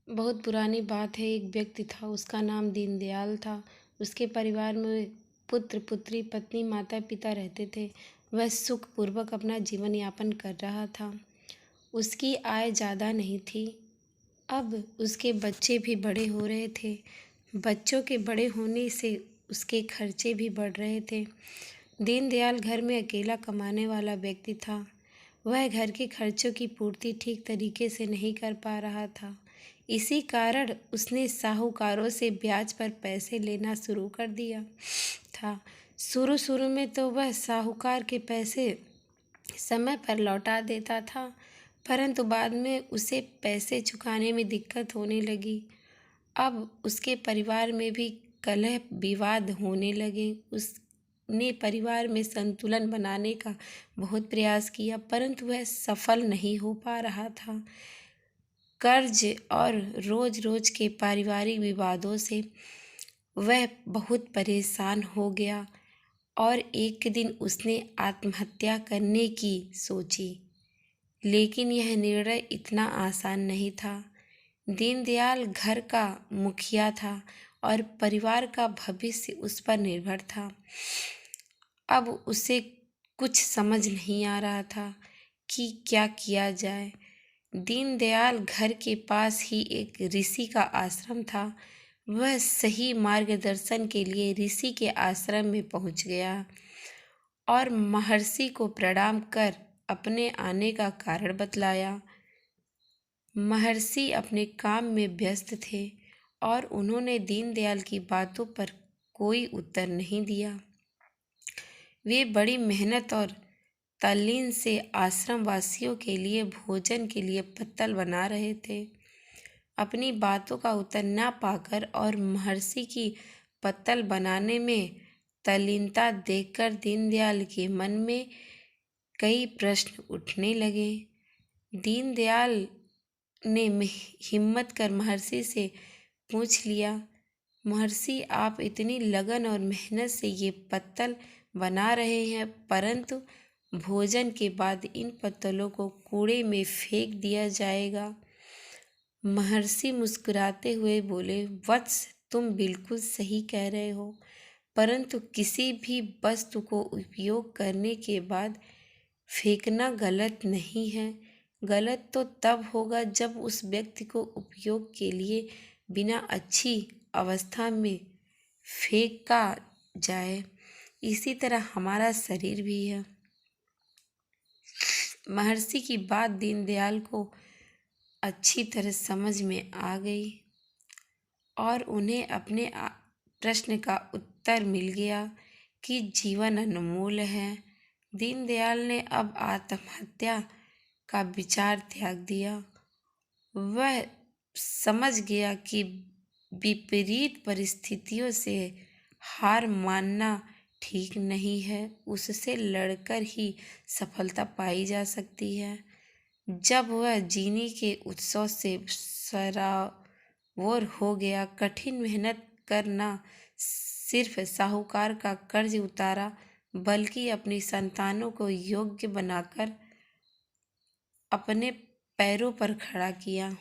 बहुत पुरानी बात है। एक व्यक्ति था, उसका नाम दीनदयाल था। उसके परिवार में पुत्र पुत्री, पत्नी, माता पिता रहते थे। वह सुखपूर्वक अपना जीवन यापन कर रहा था। उसकी आय ज़्यादा नहीं थी। अब उसके बच्चे भी बड़े हो रहे थे। बच्चों के बड़े होने से उसके खर्चे भी बढ़ रहे थे। दीनदयाल घर में अकेला कमाने वाला व्यक्ति था। वह घर के खर्चों की पूर्ति ठीक तरीके से नहीं कर पा रहा था। इसी कारण उसने साहूकारों से ब्याज पर पैसे लेना शुरू कर दिया था। शुरू शुरू में तो वह साहूकार के पैसे समय पर लौटा देता था, परंतु बाद में उसे पैसे चुकाने में दिक्कत होने लगी। अब उसके परिवार में भी कलह विवाद होने लगे। उसने परिवार में संतुलन बनाने का बहुत प्रयास किया, परंतु वह सफल नहीं हो पा रहा था। कर्ज और रोज रोज के पारिवारिक विवादों से वह बहुत परेशान हो गया और एक दिन उसने आत्महत्या करने की सोची। लेकिन यह निर्णय इतना आसान नहीं था। दीनदयाल घर का मुखिया था और परिवार का भविष्य उस पर निर्भर था। अब उसे कुछ समझ नहीं आ रहा था कि क्या किया जाए। दीनदयाल घर के पास ही एक ऋषि का आश्रम था। वह सही मार्गदर्शन के लिए ऋषि के आश्रम में पहुंच गया और महर्षि को प्रणाम कर अपने आने का कारण बतलाया। महर्षि अपने काम में व्यस्त थे और उन्होंने दीनदयाल की बातों पर कोई उत्तर नहीं दिया। वे बड़ी मेहनत और तल्लीन से आश्रम वासियों के लिए भोजन के लिए पत्तल बना रहे थे। अपनी बातों का उत्तर न पाकर और महर्षि की पत्तल बनाने में तल्लीनता देखकर दीनदयाल के मन में कई प्रश्न उठने लगे। दीनदयाल ने हिम्मत कर महर्षि से पूछ लिया, महर्षि, आप इतनी लगन और मेहनत से ये पत्तल बना रहे हैं, परंतु भोजन के बाद इन पत्तलों को कूड़े में फेंक दिया जाएगा। महर्षि मुस्कुराते हुए बोले, वत्स, तुम बिल्कुल सही कह रहे हो, परंतु किसी भी वस्तु को उपयोग करने के बाद फेंकना गलत नहीं है। गलत तो तब होगा जब उस व्यक्ति को उपयोग के लिए बिना अच्छी अवस्था में फेंका जाए। इसी तरह हमारा शरीर भी है। महर्षि की बात दीनदयाल को अच्छी तरह समझ में आ गई और उन्हें अपने प्रश्न का उत्तर मिल गया कि जीवन अनमोल है। दीनदयाल ने अब आत्महत्या का विचार त्याग दिया। वह समझ गया कि विपरीत परिस्थितियों से हार मानना ठीक नहीं है, उससे लड़कर ही सफलता पाई जा सकती है। जब वह जीने के उत्सव से सराबोर हो गया, कठिन मेहनत करना सिर्फ साहूकार का कर्ज उतारा, बल्कि अपनी संतानों को योग्य बनाकर अपने पैरों पर खड़ा किया।